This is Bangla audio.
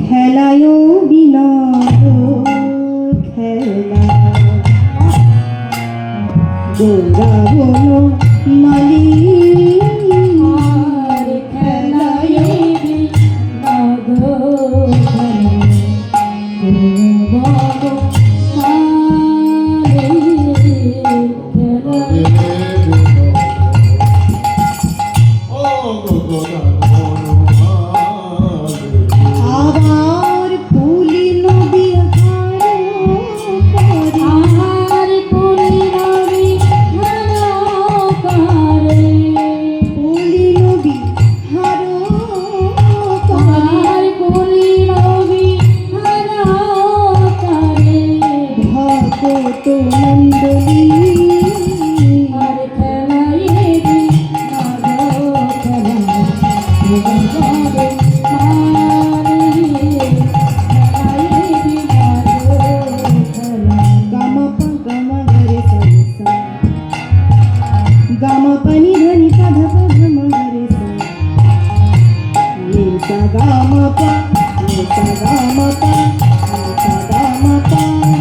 খেলায় বিনোদ খেলা গোরা বন মালি খেলায় বিনোদ আবার পুলি নবী আর পুলি নবী পুলি নবী ভগত মন্ডলী गामा पनि धनी पध पध मगरे सा नि सा गामा पा नि सा गामा पा नि सा गामा पा